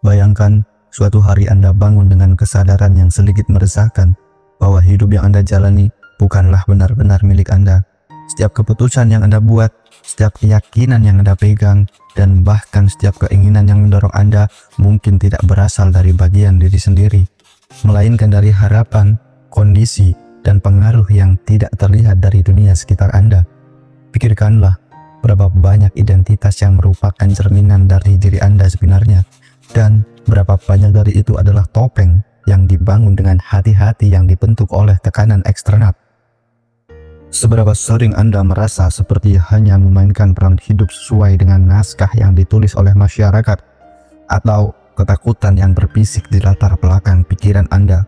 Bayangkan suatu hari Anda bangun dengan kesadaran yang sedikit meresahkan bahwa hidup yang Anda jalani bukanlah benar-benar milik Anda. Setiap keputusan yang Anda buat, setiap keyakinan yang Anda pegang, dan bahkan setiap keinginan yang mendorong Anda mungkin tidak berasal dari bagian diri sendiri, melainkan dari harapan, kondisi, dan pengaruh yang tidak terlihat dari dunia sekitar Anda. Pikirkanlah berapa banyak identitas yang merupakan cerminan dari diri Anda sebenarnya, dan berapa banyak dari itu adalah topeng yang dibangun dengan hati-hati yang dibentuk oleh tekanan eksternal. Seberapa sering Anda merasa seperti hanya memainkan peran hidup sesuai dengan naskah yang ditulis oleh masyarakat, atau ketakutan yang berbisik di latar belakang pikiran Anda?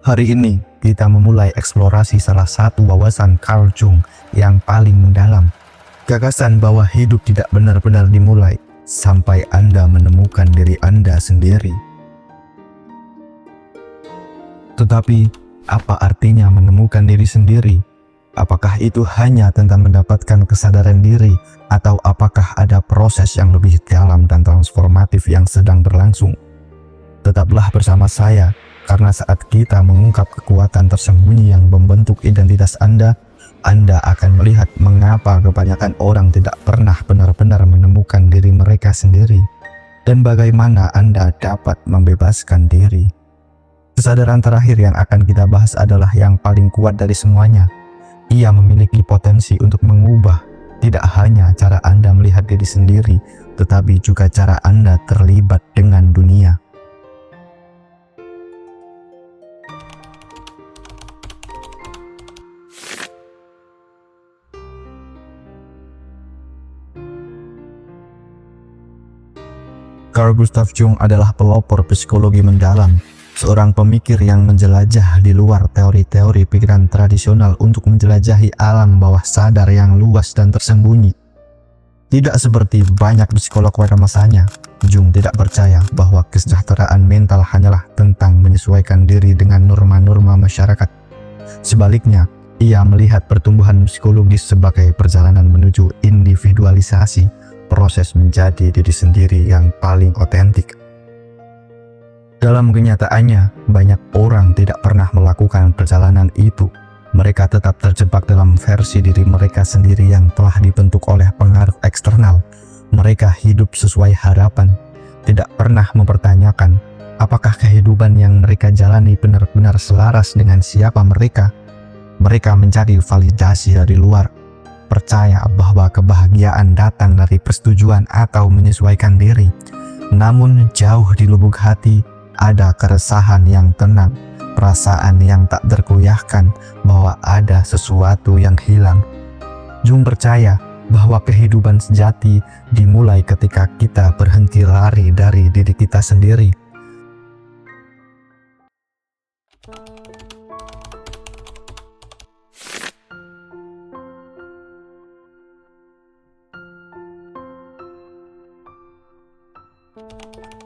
Hari ini kita memulai eksplorasi salah satu wawasan Carl Jung yang paling mendalam. Gagasan bahwa hidup tidak benar-benar dimulai sampai Anda menemukan diri Anda sendiri. Tetapi, apa artinya menemukan diri sendiri? Apakah itu hanya tentang mendapatkan kesadaran diri, atau apakah ada proses yang lebih dalam dan transformatif yang sedang berlangsung? Tetaplah bersama saya, karena saat kita mengungkap kekuatan tersembunyi yang membentuk identitas Anda akan melihat mengapa kebanyakan orang tidak pernah benar-benar menemukan diri mereka sendiri, dan bagaimana Anda dapat membebaskan diri. Kesadaran terakhir yang akan kita bahas adalah yang paling kuat dari semuanya. Ia memiliki potensi untuk mengubah tidak hanya cara Anda melihat diri sendiri, tetapi juga cara Anda terlibat dengan dunia. Carl Gustav Jung adalah pelopor psikologi mendalam, seorang pemikir yang menjelajah di luar teori-teori pikiran tradisional untuk menjelajahi alam bawah sadar yang luas dan tersembunyi. Tidak seperti banyak psikolog pada masanya, Jung tidak percaya bahwa kesejahteraan mental hanyalah tentang menyesuaikan diri dengan norma-norma masyarakat. Sebaliknya, ia melihat pertumbuhan psikologis sebagai perjalanan menuju individualisasi, proses menjadi diri sendiri yang paling otentik. Dalam kenyataannya, banyak orang tidak pernah melakukan perjalanan itu. Mereka tetap terjebak dalam versi diri mereka sendiri yang telah dibentuk oleh pengaruh eksternal. Mereka hidup sesuai harapan, tidak pernah mempertanyakan apakah kehidupan yang mereka jalani benar-benar selaras dengan siapa mereka. Mereka mencari validasi dari luar, percaya bahwa kebahagiaan datang dari persetujuan atau menyesuaikan diri. Namun jauh di lubuk hati ada keresahan yang tenang, perasaan yang tak tergoyahkan bahwa ada sesuatu yang hilang. Jung percaya bahwa kehidupan sejati dimulai ketika kita berhenti lari dari diri kita sendiri.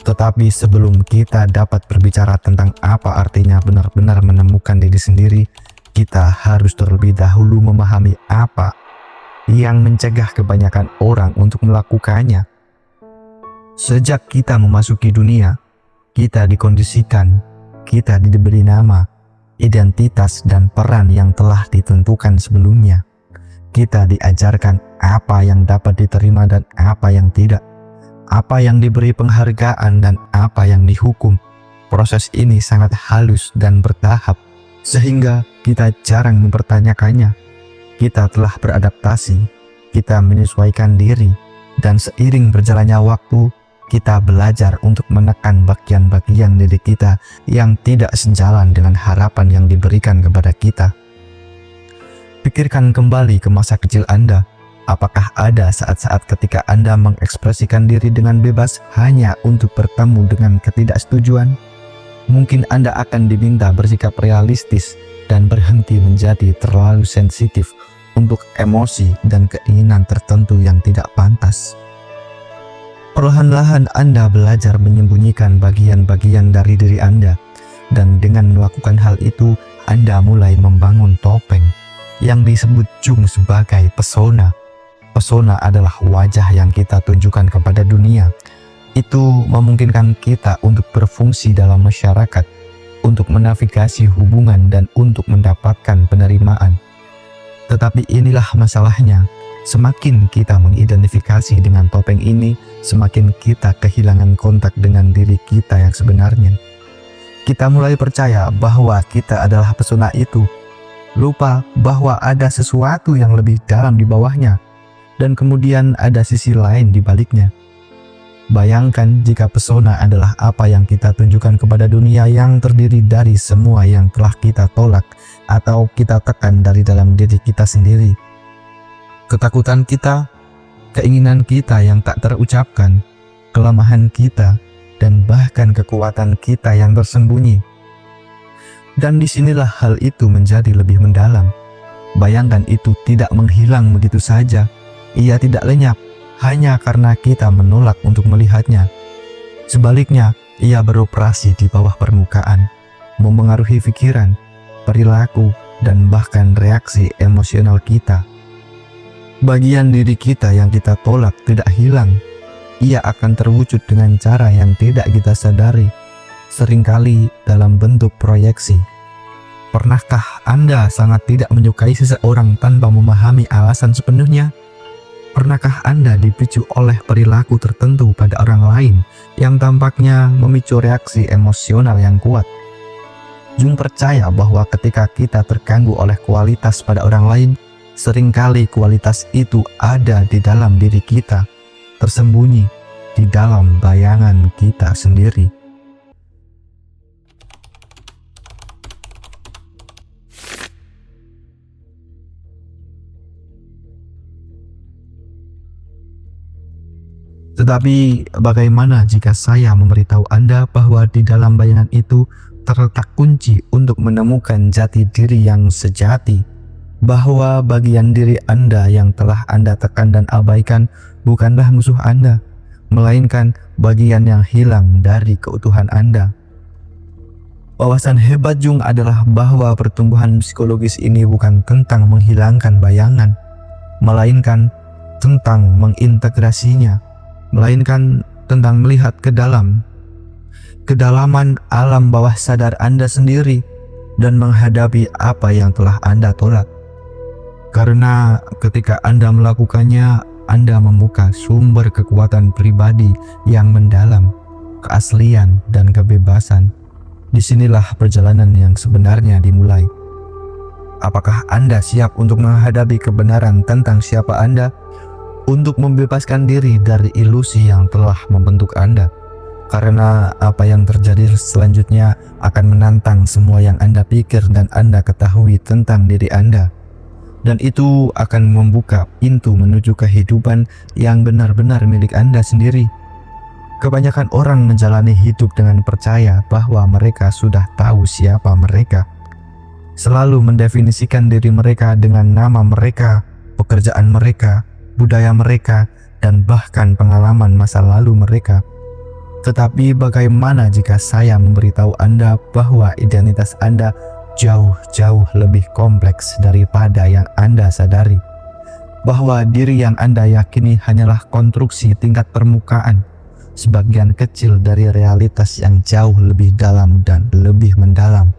Tetapi sebelum kita dapat berbicara tentang apa artinya benar-benar menemukan diri sendiri, kita harus terlebih dahulu memahami apa yang mencegah kebanyakan orang untuk melakukannya. Sejak kita memasuki dunia, kita dikondisikan, kita diberi nama, identitas, dan peran yang telah ditentukan sebelumnya. Kita diajarkan apa yang dapat diterima dan apa yang tidak, apa yang diberi penghargaan dan apa yang dihukum. Proses ini sangat halus dan bertahap, sehingga kita jarang mempertanyakannya. Kita telah beradaptasi, kita menyesuaikan diri, dan seiring berjalannya waktu, kita belajar untuk menekan bagian-bagian diri kita yang tidak sejalan dengan harapan yang diberikan kepada kita. Pikirkan kembali ke masa kecil Anda. Apakah ada saat-saat ketika Anda mengekspresikan diri dengan bebas hanya untuk bertemu dengan ketidaksetujuan? Mungkin Anda akan diminta bersikap realistis dan berhenti menjadi terlalu sensitif untuk emosi dan keinginan tertentu yang tidak pantas. Perlahan-lahan Anda belajar menyembunyikan bagian-bagian dari diri Anda, dan dengan melakukan hal itu, Anda mulai membangun topeng yang disebut Jung sebagai pesona. Pesona adalah wajah yang kita tunjukkan kepada dunia. Itu memungkinkan kita untuk berfungsi dalam masyarakat, untuk menavigasi hubungan dan untuk mendapatkan penerimaan. Tetapi inilah masalahnya, semakin kita mengidentifikasi dengan topeng ini, semakin kita kehilangan kontak dengan diri kita yang sebenarnya. Kita mulai percaya bahwa kita adalah pesona itu, lupa bahwa ada sesuatu yang lebih dalam di bawahnya, dan kemudian ada sisi lain di baliknya. Bayangkan jika pesona adalah apa yang kita tunjukkan kepada dunia yang terdiri dari semua yang telah kita tolak atau kita tekan dari dalam diri kita sendiri. Ketakutan kita, keinginan kita yang tak terucapkan, kelemahan kita, dan bahkan kekuatan kita yang tersembunyi. Dan disinilah hal itu menjadi lebih mendalam. Bayangkan itu tidak menghilang begitu saja. Ia tidak lenyap hanya karena kita menolak untuk melihatnya. Sebaliknya, ia beroperasi di bawah permukaan, memengaruhi pikiran, perilaku, dan bahkan reaksi emosional kita. Bagian diri kita yang kita tolak tidak hilang. Ia akan terwujud dengan cara yang tidak kita sadari, seringkali dalam bentuk proyeksi. Pernahkah Anda sangat tidak menyukai seseorang tanpa memahami alasan sepenuhnya? Pernahkah Anda dipicu oleh perilaku tertentu pada orang lain yang tampaknya memicu reaksi emosional yang kuat? Jung percaya bahwa ketika kita terganggu oleh kualitas pada orang lain, seringkali kualitas itu ada di dalam diri kita, tersembunyi di dalam bayangan kita sendiri. Tetapi bagaimana jika saya memberitahu Anda bahwa di dalam bayangan itu terletak kunci untuk menemukan jati diri yang sejati, bahwa bagian diri Anda yang telah Anda tekan dan abaikan bukanlah musuh Anda, melainkan bagian yang hilang dari keutuhan Anda. Wawasan hebat Jung adalah bahwa pertumbuhan psikologis ini bukan tentang menghilangkan bayangan, melainkan tentang mengintegrasinya, melainkan tentang melihat ke dalam, kedalaman alam bawah sadar Anda sendiri dan menghadapi apa yang telah Anda tolak. Karena ketika Anda melakukannya, Anda membuka sumber kekuatan pribadi yang mendalam, keaslian dan kebebasan. Disinilah perjalanan yang sebenarnya dimulai. Apakah Anda siap untuk menghadapi kebenaran tentang siapa Anda? Untuk membebaskan diri dari ilusi yang telah membentuk Anda, karena apa yang terjadi selanjutnya akan menantang semua yang Anda pikir dan Anda ketahui tentang diri Anda, dan itu akan membuka pintu menuju kehidupan yang benar-benar milik Anda sendiri. Kebanyakan orang menjalani hidup dengan percaya bahwa mereka sudah tahu siapa mereka, selalu mendefinisikan diri mereka dengan nama mereka, pekerjaan mereka, budaya mereka, dan bahkan pengalaman masa lalu mereka. Tetapi bagaimana jika saya memberitahu Anda bahwa identitas Anda jauh-jauh lebih kompleks daripada yang Anda sadari? Bahwa diri yang Anda yakini hanyalah konstruksi tingkat permukaan, sebagian kecil dari realitas yang jauh lebih dalam dan lebih mendalam.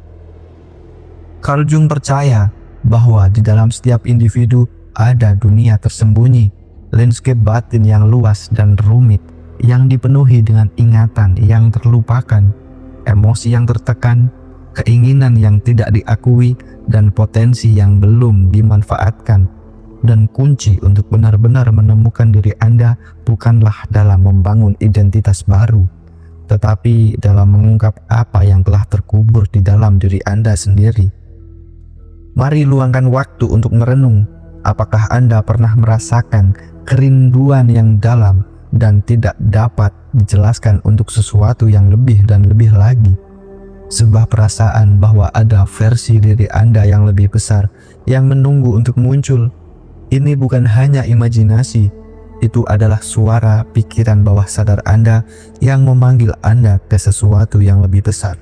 Carl Jung percaya bahwa di dalam setiap individu ada dunia tersembunyi, landscape batin yang luas dan rumit, yang dipenuhi dengan ingatan yang terlupakan, emosi yang tertekan, keinginan yang tidak diakui, dan potensi yang belum dimanfaatkan. Dan kunci untuk benar-benar menemukan diri Anda bukanlah dalam membangun identitas baru, tetapi dalam mengungkap apa yang telah terkubur di dalam diri Anda sendiri. Mari luangkan waktu untuk merenung. Apakah Anda pernah merasakan kerinduan yang dalam dan tidak dapat dijelaskan untuk sesuatu yang lebih dan lebih lagi? Sebuah perasaan bahwa ada versi diri Anda yang lebih besar yang menunggu untuk muncul. Ini bukan hanya imajinasi, itu adalah suara pikiran bawah sadar Anda yang memanggil Anda ke sesuatu yang lebih besar.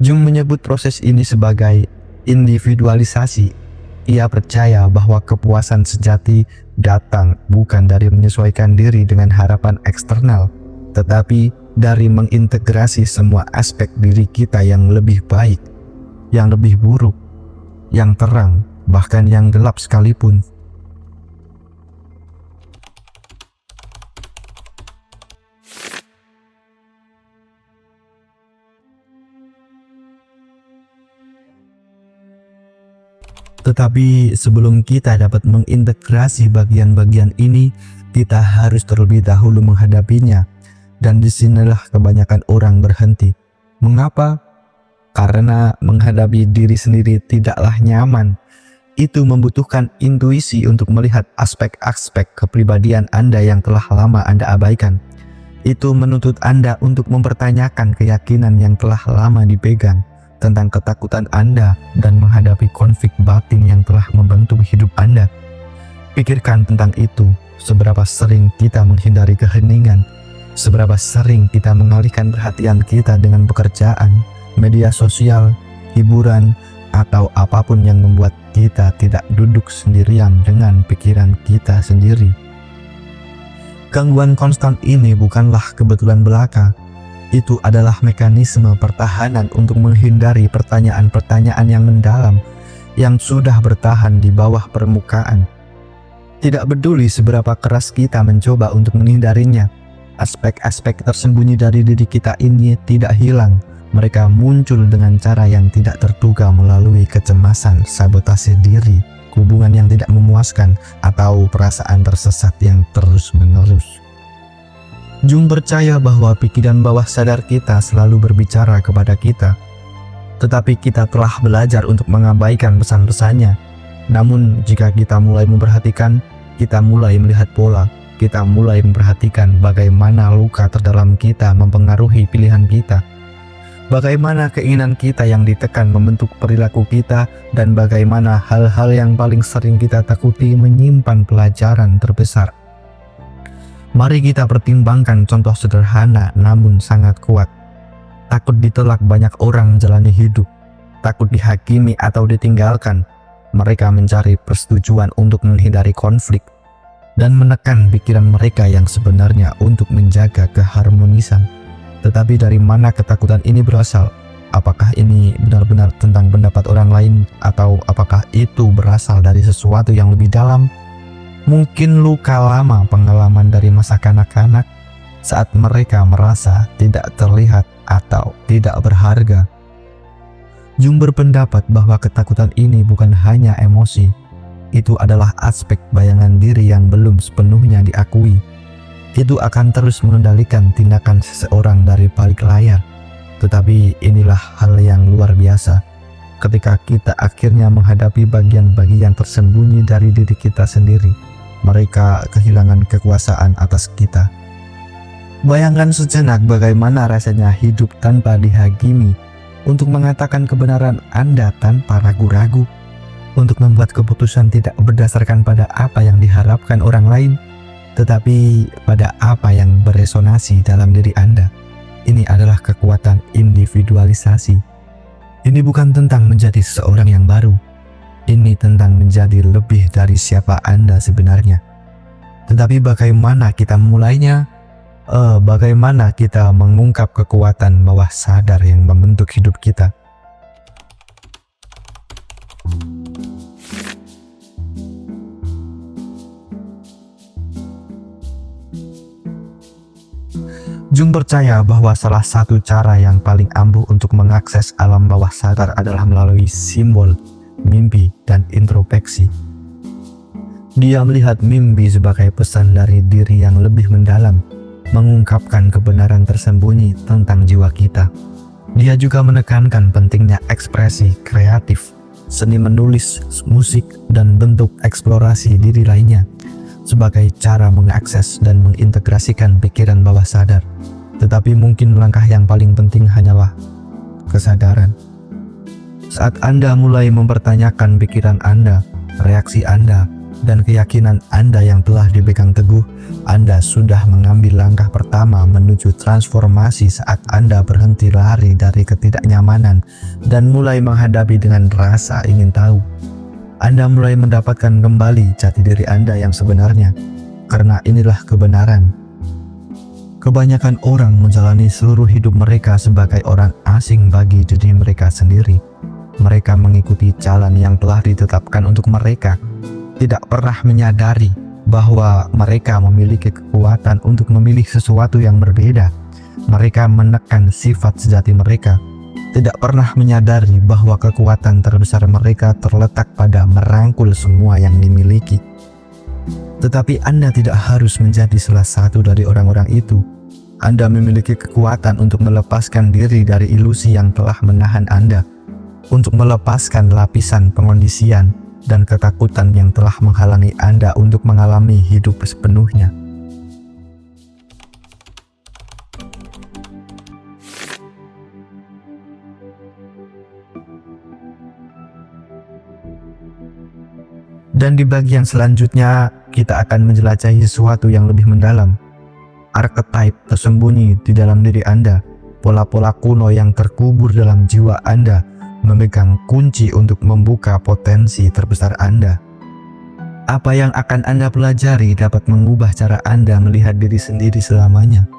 Jung menyebut proses ini sebagai individualisasi. Ia percaya bahwa kepuasan sejati datang bukan dari menyesuaikan diri dengan harapan eksternal, tetapi dari mengintegrasi semua aspek diri kita yang lebih baik, yang lebih buruk, yang terang, bahkan yang gelap sekalipun. Tetapi sebelum kita dapat mengintegrasi bagian-bagian ini, kita harus terlebih dahulu menghadapinya. Dan disinilah kebanyakan orang berhenti. Mengapa? Karena menghadapi diri sendiri tidaklah nyaman. Itu membutuhkan intuisi untuk melihat aspek-aspek kepribadian Anda yang telah lama Anda abaikan. Itu menuntut Anda untuk mempertanyakan keyakinan yang telah lama dipegang tentang ketakutan Anda dan menghadapi konflik batin yang telah membentuk hidup Anda. Pikirkan tentang itu, seberapa sering kita menghindari keheningan, seberapa sering kita mengalihkan perhatian kita dengan pekerjaan, media sosial, hiburan, atau apapun yang membuat kita tidak duduk sendirian dengan pikiran kita sendiri. Gangguan konstan ini bukanlah kebetulan belaka. Itu adalah mekanisme pertahanan untuk menghindari pertanyaan-pertanyaan yang mendalam yang sudah bertahan di bawah permukaan. Tidak peduli seberapa keras kita mencoba untuk menghindarinya, aspek-aspek tersembunyi dari diri kita ini tidak hilang. Mereka muncul dengan cara yang tidak terduga melalui kecemasan, sabotase diri, hubungan yang tidak memuaskan, atau perasaan tersesat yang terus-menerus. Jung percaya bahwa pikiran bawah sadar kita selalu berbicara kepada kita, tetapi kita telah belajar untuk mengabaikan pesan-pesannya. Namun jika kita mulai memperhatikan, kita mulai melihat pola, kita mulai memperhatikan bagaimana luka terdalam kita mempengaruhi pilihan kita, bagaimana keinginan kita yang ditekan membentuk perilaku kita, dan bagaimana hal-hal yang paling sering kita takuti menyimpan pelajaran terbesar. Mari kita pertimbangkan contoh sederhana namun sangat kuat. Takut ditolak banyak orang jalani hidup, takut dihakimi atau ditinggalkan. Mereka mencari persetujuan untuk menghindari konflik dan menekan pikiran mereka yang sebenarnya untuk menjaga keharmonisan. Tetapi dari mana ketakutan ini berasal? Apakah ini benar-benar tentang pendapat orang lain, atau apakah itu berasal dari sesuatu yang lebih dalam? Mungkin luka lama pengalaman dari masa kanak-kanak saat mereka merasa tidak terlihat atau tidak berharga. Jung berpendapat bahwa ketakutan ini bukan hanya emosi, itu adalah aspek bayangan diri yang belum sepenuhnya diakui. Itu akan terus mengendalikan tindakan seseorang dari balik layar. Tetapi inilah hal yang luar biasa. Ketika kita akhirnya menghadapi bagian-bagian tersembunyi dari diri kita sendiri, mereka kehilangan kekuasaan atas kita. Bayangkan sejenak bagaimana rasanya hidup tanpa dihakimi, untuk mengatakan kebenaran Anda tanpa ragu-ragu, untuk membuat keputusan tidak berdasarkan pada apa yang diharapkan orang lain, tetapi pada apa yang beresonasi dalam diri Anda. Ini adalah kekuatan individualisasi. Ini bukan tentang menjadi seseorang yang baru. Ini tentang menjadi lebih dari siapa Anda sebenarnya. Tetapi bagaimana kita mulainya? Bagaimana kita mengungkap kekuatan bawah sadar yang membentuk hidup kita? Jung percaya bahwa salah satu cara yang paling ampuh untuk mengakses alam bawah sadar adalah melalui simbol, mimpi, dan introspeksi. Dia melihat mimpi sebagai pesan dari diri yang lebih mendalam, mengungkapkan kebenaran tersembunyi tentang jiwa kita. Dia juga menekankan pentingnya ekspresi kreatif, seni menulis, musik, dan bentuk eksplorasi diri lainnya sebagai cara mengakses dan mengintegrasikan pikiran bawah sadar. Tetapi mungkin langkah yang paling penting hanyalah kesadaran. Saat Anda mulai mempertanyakan pikiran Anda, reaksi Anda, dan keyakinan Anda yang telah dipegang teguh, Anda sudah mengambil langkah pertama menuju transformasi. Saat Anda berhenti lari dari ketidaknyamanan dan mulai menghadapi dengan rasa ingin tahu, Anda mulai mendapatkan kembali jati diri Anda yang sebenarnya, karena inilah kebenaran. Kebanyakan orang menjalani seluruh hidup mereka sebagai orang asing bagi diri mereka sendiri. Mereka mengikuti jalan yang telah ditetapkan untuk mereka, tidak pernah menyadari bahwa mereka memiliki kekuatan untuk memilih sesuatu yang berbeda. Mereka menekan sifat sejati mereka, tidak pernah menyadari bahwa kekuatan terbesar mereka terletak pada merangkul semua yang dimiliki. Tetapi Anda tidak harus menjadi salah satu dari orang-orang itu. Anda memiliki kekuatan untuk melepaskan diri dari ilusi yang telah menahan Anda, untuk melepaskan lapisan pengondisian dan ketakutan yang telah menghalangi Anda untuk mengalami hidup sepenuhnya. Dan di bagian selanjutnya, kita akan menjelajahi sesuatu yang lebih mendalam. Archetype tersembunyi di dalam diri Anda, pola-pola kuno yang terkubur dalam jiwa Anda, memegang kunci untuk membuka potensi terbesar Anda. Apa yang akan Anda pelajari dapat mengubah cara Anda melihat diri sendiri selamanya.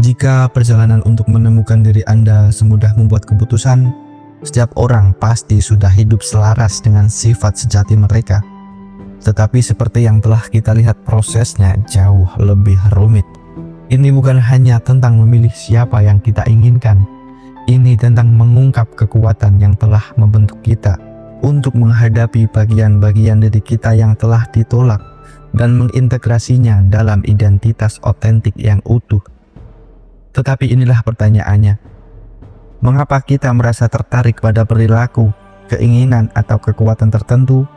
Jika perjalanan untuk menemukan diri Anda semudah membuat keputusan, setiap orang pasti sudah hidup selaras dengan sifat sejati mereka. Tetapi seperti yang telah kita lihat, prosesnya jauh lebih rumit. Ini bukan hanya tentang memilih siapa yang kita inginkan. Ini tentang mengungkap kekuatan yang telah membentuk kita untuk menghadapi bagian-bagian diri kita yang telah ditolak dan mengintegrasinya dalam identitas otentik yang utuh. Tetapi inilah pertanyaannya. Mengapa kita merasa tertarik pada perilaku, keinginan, atau kekuatan tertentu?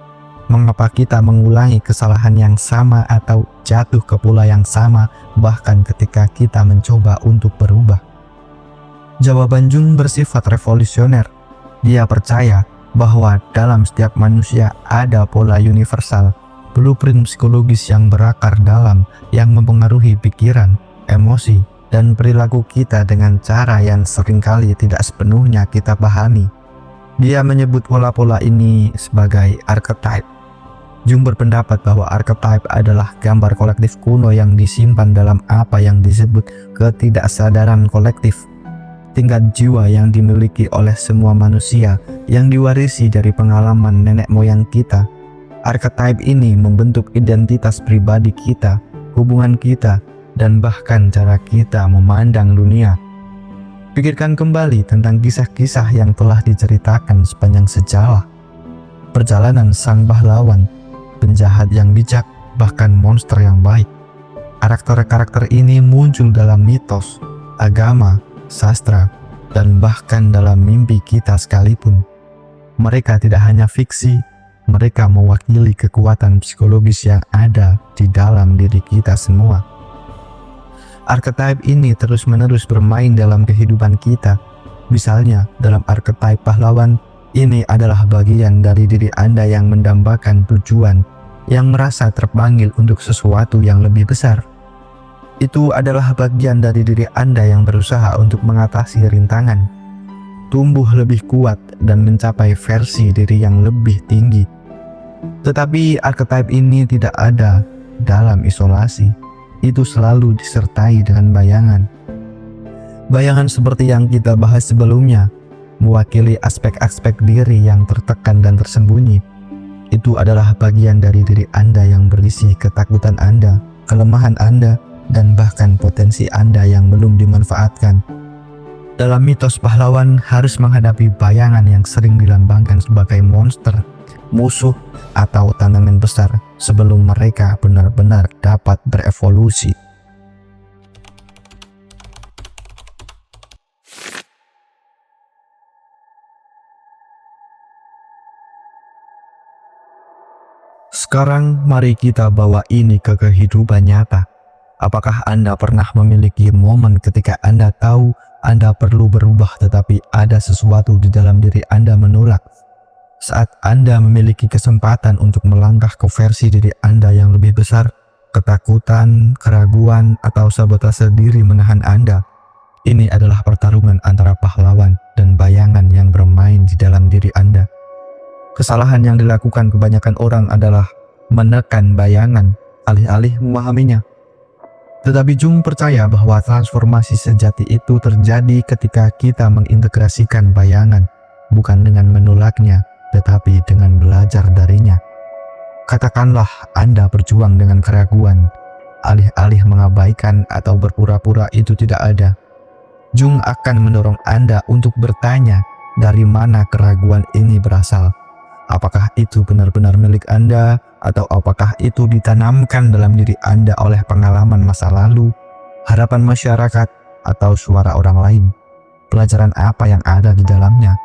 Mengapa kita mengulangi kesalahan yang sama atau jatuh ke pola yang sama bahkan ketika kita mencoba untuk berubah? Jawaban Jung bersifat revolusioner. Dia percaya bahwa dalam setiap manusia ada pola universal, blueprint psikologis yang berakar dalam, yang mempengaruhi pikiran, emosi, dan perilaku kita dengan cara yang seringkali tidak sepenuhnya kita pahami. Dia menyebut pola-pola ini sebagai archetype. Jung berpendapat bahwa archetype adalah gambar kolektif kuno yang disimpan dalam apa yang disebut ketidaksadaran kolektif, tingkat jiwa yang dimiliki oleh semua manusia yang diwarisi dari pengalaman nenek moyang kita. Archetype ini membentuk identitas pribadi kita, hubungan kita, dan bahkan cara kita memandang dunia. Pikirkan kembali tentang kisah-kisah yang telah diceritakan sepanjang sejarah. Perjalanan sang pahlawan, penjahat yang bijak, bahkan monster yang baik. Karakter-karakter ini muncul dalam mitos, agama, sastra, dan bahkan dalam mimpi kita sekalipun. Mereka tidak hanya fiksi, mereka mewakili kekuatan psikologis yang ada di dalam diri kita semua. Archetype ini terus-menerus bermain dalam kehidupan kita. Misalnya, dalam archetype pahlawan, ini adalah bagian dari diri Anda yang mendambakan tujuan, yang merasa terpanggil untuk sesuatu yang lebih besar. Itu adalah bagian dari diri Anda yang berusaha untuk mengatasi rintangan, tumbuh lebih kuat, dan mencapai versi diri yang lebih tinggi. Tetapi archetype ini tidak ada dalam isolasi. Itu selalu disertai dengan bayangan. Bayangan seperti yang kita bahas sebelumnya mewakili aspek-aspek diri yang tertekan dan tersembunyi. Itu adalah bagian dari diri Anda yang berisi ketakutan Anda, kelemahan Anda, dan bahkan potensi Anda yang belum dimanfaatkan. Dalam mitos, pahlawan harus menghadapi bayangan yang sering dilambangkan sebagai monster, musuh, atau tantangan besar sebelum mereka benar-benar dapat berevolusi. Sekarang mari kita bawa ini ke kehidupan nyata. Apakah Anda pernah memiliki momen ketika Anda tahu Anda perlu berubah tetapi ada sesuatu di dalam diri Anda menolak? Saat Anda memiliki kesempatan untuk melangkah ke versi diri Anda yang lebih besar, ketakutan, keraguan, atau sabotase diri menahan Anda. Ini adalah pertarungan antara pahlawan dan bayangan yang bermain di dalam diri Anda. Kesalahan yang dilakukan kebanyakan orang adalah menekan bayangan alih-alih memahaminya. Tetapi Jung percaya bahwa transformasi sejati itu terjadi ketika kita mengintegrasikan bayangan, bukan dengan menolaknya, tetapi dengan belajar darinya. Katakanlah Anda berjuang dengan keraguan, alih-alih mengabaikan atau berpura-pura itu tidak ada. Jung akan mendorong Anda untuk bertanya dari mana keraguan ini berasal. Apakah itu benar-benar milik Anda, atau apakah itu ditanamkan dalam diri Anda oleh pengalaman masa lalu, harapan masyarakat, atau suara orang lain? Pelajaran apa yang ada di dalamnya?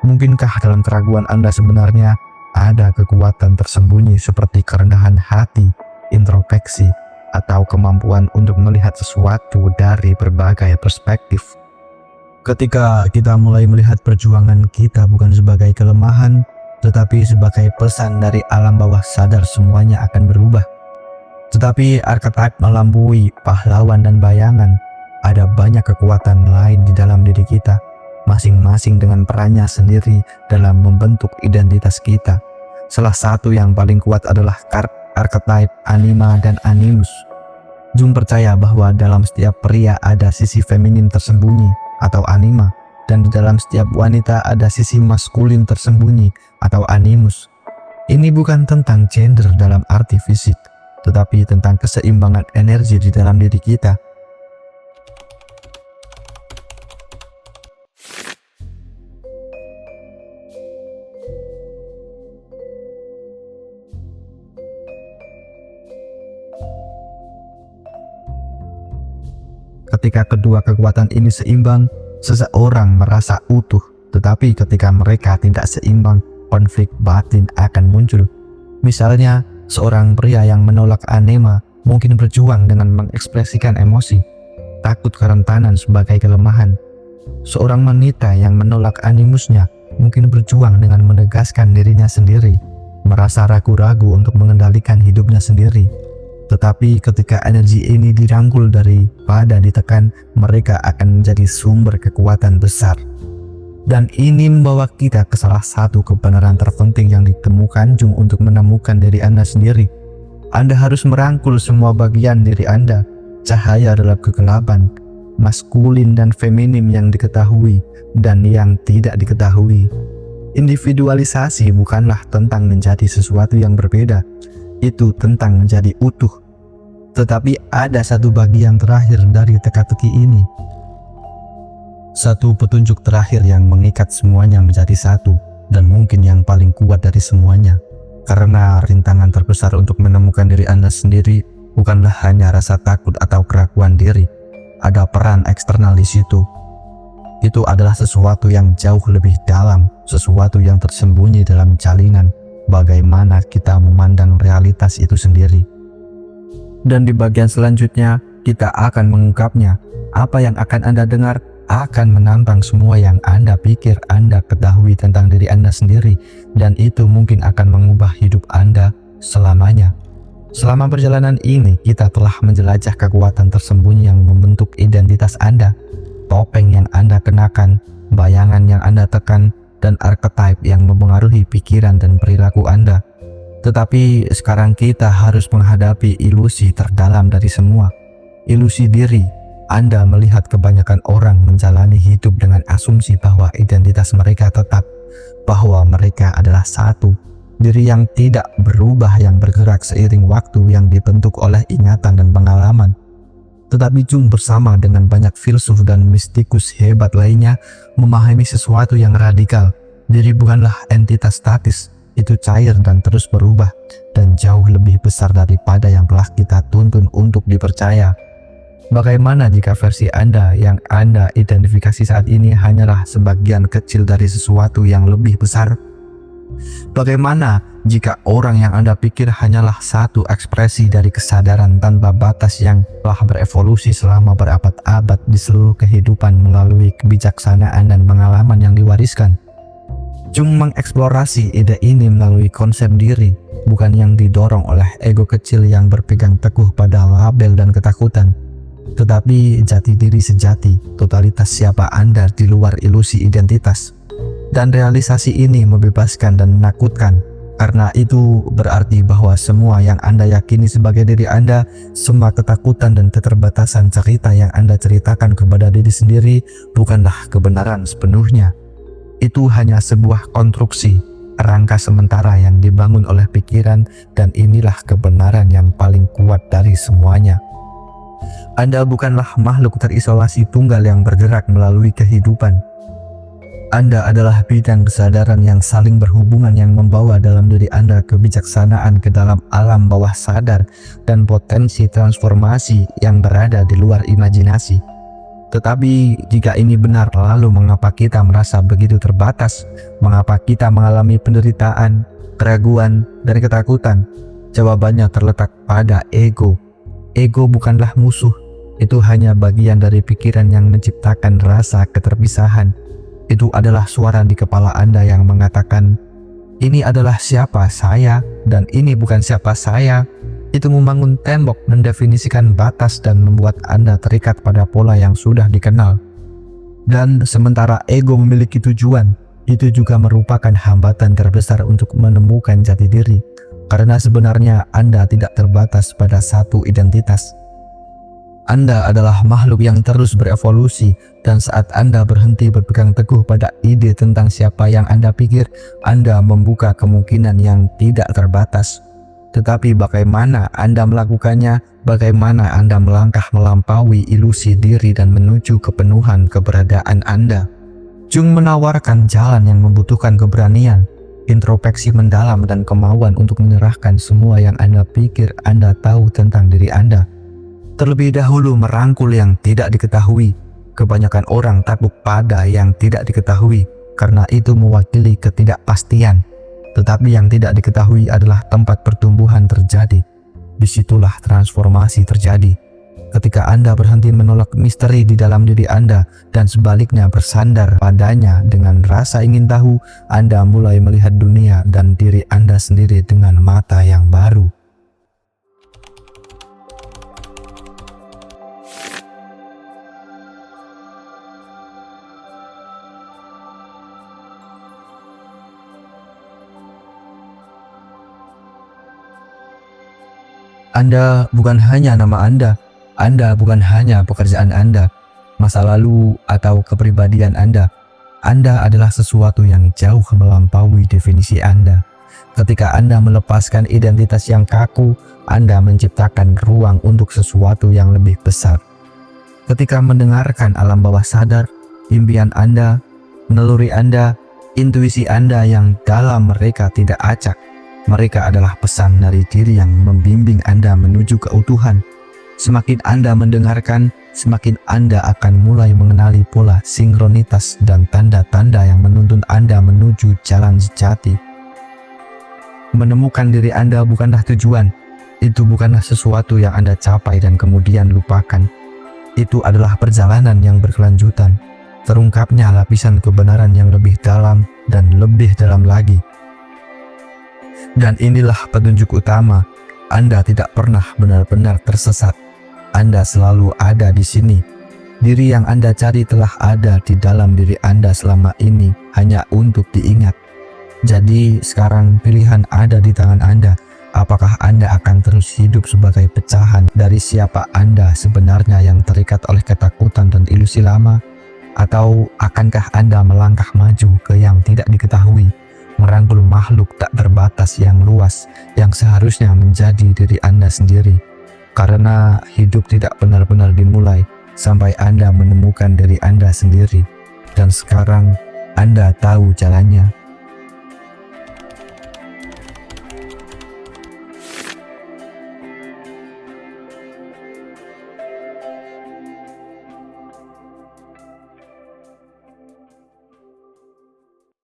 Mungkinkah dalam keraguan Anda sebenarnya ada kekuatan tersembunyi seperti kerendahan hati, introspeksi, atau kemampuan untuk melihat sesuatu dari berbagai perspektif? Ketika kita mulai melihat perjuangan kita bukan sebagai kelemahan, tetapi sebagai pesan dari alam bawah sadar, semuanya akan berubah. Tetapi archetype melampaui pahlawan dan bayangan. Ada banyak kekuatan lain di dalam diri kita, masing-masing dengan perannya sendiri dalam membentuk identitas kita. Salah satu yang paling kuat adalah archetype anima dan animus. Jung percaya bahwa dalam setiap pria ada sisi feminin tersembunyi atau anima, dan di dalam setiap wanita ada sisi maskulin tersembunyi atau animus. Ini bukan tentang gender dalam arti fisik, tetapi tentang keseimbangan energi di dalam diri kita. Ketika kedua kekuatan ini seimbang, seseorang merasa utuh. Tetapi ketika mereka tidak seimbang, konflik batin akan muncul. Misalnya, seorang pria yang menolak anima mungkin berjuang dengan mengekspresikan emosi, takut kerentanan sebagai kelemahan. Seorang wanita yang menolak animusnya mungkin berjuang dengan menegaskan dirinya sendiri, merasa ragu-ragu untuk mengendalikan hidupnya sendiri. Tetapi ketika energi ini dirangkul daripada ditekan, mereka akan menjadi sumber kekuatan besar. Dan ini membawa kita ke salah satu kebenaran terpenting yang ditemukan Jung untuk menemukan diri Anda sendiri. Anda harus merangkul semua bagian diri Anda, cahaya dalam kegelapan, maskulin dan feminim yang diketahui dan yang tidak diketahui. Individualisasi bukanlah tentang menjadi sesuatu yang berbeda, itu tentang menjadi utuh. Tetapi ada satu bagian terakhir dari teka-teki ini. Satu petunjuk terakhir yang mengikat semuanya menjadi satu, dan mungkin yang paling kuat dari semuanya. Karena rintangan terbesar untuk menemukan diri Anda sendiri bukanlah hanya rasa takut atau keraguan diri. Ada peran eksternal di situ. Itu adalah sesuatu yang jauh lebih dalam, sesuatu yang tersembunyi dalam jalinan bagaimana kita memandang realitas itu sendiri. Dan di bagian selanjutnya, kita akan mengungkapnya. Apa yang akan Anda dengar akan menantang semua yang Anda pikir Anda ketahui tentang diri Anda sendiri, dan itu mungkin akan mengubah hidup Anda selamanya. Selama perjalanan ini, kita telah menjelajah kekuatan tersembunyi yang membentuk identitas Anda, topeng yang Anda kenakan, bayangan yang Anda tekan, dan archetype yang mempengaruhi pikiran dan perilaku Anda. Tetapi sekarang kita harus menghadapi ilusi terdalam dari semua, ilusi diri. Anda melihat kebanyakan orang menjalani hidup dengan asumsi bahwa identitas mereka tetap, bahwa mereka adalah satu, diri yang tidak berubah yang bergerak seiring waktu yang dibentuk oleh ingatan dan pengalaman. Tetapi Jung bersama dengan banyak filsuf dan mistikus hebat lainnya memahami sesuatu yang radikal. Diri bukanlah entitas statis, itu cair dan terus berubah, dan jauh lebih besar daripada yang telah kita tuntun untuk dipercaya. Bagaimana jika versi Anda yang Anda identifikasi saat ini hanyalah sebagian kecil dari sesuatu yang lebih besar? Bagaimana jika orang yang Anda pikir hanyalah satu ekspresi dari kesadaran tanpa batas yang telah berevolusi selama berabad-abad di seluruh kehidupan melalui kebijaksanaan dan pengalaman yang diwariskan? Jung mengeksplorasi ide ini melalui konsep diri, bukan yang didorong oleh ego kecil yang berpegang teguh pada label dan ketakutan, tetapi jati diri sejati, totalitas siapa Anda di luar ilusi identitas. Dan realisasi ini membebaskan dan menakutkan. Karena itu berarti bahwa semua yang Anda yakini sebagai diri Anda, semua ketakutan dan keterbatasan cerita yang Anda ceritakan kepada diri sendiri bukanlah kebenaran sepenuhnya. Itu hanya sebuah konstruksi, rangka sementara yang dibangun oleh pikiran, dan inilah kebenaran yang paling kuat dari semuanya. Anda bukanlah makhluk terisolasi tunggal yang bergerak melalui kehidupan. Anda adalah bidang kesadaran yang saling berhubungan yang membawa dalam diri Anda kebijaksanaan ke dalam alam bawah sadar dan potensi transformasi yang berada di luar imajinasi. Tetapi jika ini benar, lalu mengapa kita merasa begitu terbatas? Mengapa kita mengalami penderitaan, keraguan, dan ketakutan? Jawabannya terletak pada ego. Ego bukanlah musuh, itu hanya bagian dari pikiran yang menciptakan rasa keterpisahan. Itu adalah suara di kepala Anda yang mengatakan, ini adalah siapa saya dan ini bukan siapa saya. Itu membangun tembok, mendefinisikan batas, dan membuat Anda terikat pada pola yang sudah dikenal. Dan sementara ego memiliki tujuan, itu juga merupakan hambatan terbesar untuk menemukan jati diri. Karena sebenarnya Anda tidak terbatas pada satu identitas. Anda adalah makhluk yang terus berevolusi, dan saat Anda berhenti berpegang teguh pada ide tentang siapa yang Anda pikir, Anda membuka kemungkinan yang tidak terbatas. Tetapi bagaimana Anda melakukannya? Bagaimana Anda melangkah melampaui ilusi diri dan menuju kepenuhan keberadaan Anda? Jung menawarkan jalan yang membutuhkan keberanian, introspeksi mendalam, dan kemauan untuk menyerahkan semua yang Anda pikir Anda tahu tentang diri Anda. Terlebih dahulu merangkul yang tidak diketahui. Kebanyakan orang takut pada yang tidak diketahui karena itu mewakili ketidakpastian. Tetapi yang tidak diketahui adalah tempat pertumbuhan terjadi. Disitulah transformasi terjadi. Ketika Anda berhenti menolak misteri di dalam diri Anda dan sebaliknya bersandar padanya dengan rasa ingin tahu, Anda mulai melihat dunia dan diri Anda sendiri dengan mata yang baru. Anda bukan hanya nama Anda bukan hanya pekerjaan Anda, masa lalu atau kepribadian Anda. Anda adalah sesuatu yang jauh melampaui definisi Anda. Ketika Anda melepaskan identitas yang kaku, Anda menciptakan ruang untuk sesuatu yang lebih besar. Ketika mendengarkan alam bawah sadar, impian Anda, naluri Anda, intuisi Anda yang dalam mereka tidak acak. Mereka adalah pesan dari diri yang membimbing Anda menuju keutuhan. Semakin Anda mendengarkan, semakin Anda akan mulai mengenali pola sinkronitas dan tanda-tanda yang menuntun Anda menuju jalan sejati. Menemukan diri Anda bukanlah tujuan. Itu bukanlah sesuatu yang Anda capai dan kemudian lupakan. Itu adalah perjalanan yang berkelanjutan. Terungkapnya lapisan kebenaran yang lebih dalam dan lebih dalam lagi. Dan inilah petunjuk utama, Anda tidak pernah benar-benar tersesat. Anda selalu ada di sini. Diri yang Anda cari telah ada di dalam diri Anda selama ini, hanya untuk diingat. Jadi sekarang pilihan ada di tangan Anda. Apakah Anda akan terus hidup sebagai pecahan dari siapa Anda sebenarnya yang terikat oleh ketakutan dan ilusi lama? Atau akankah Anda melangkah maju ke yang tidak diketahui? Merangkul makhluk tak terbatas yang luas yang seharusnya menjadi diri Anda sendiri. Karena hidup tidak benar-benar dimulai sampai Anda menemukan diri Anda sendiri. Dan sekarang Anda tahu jalannya.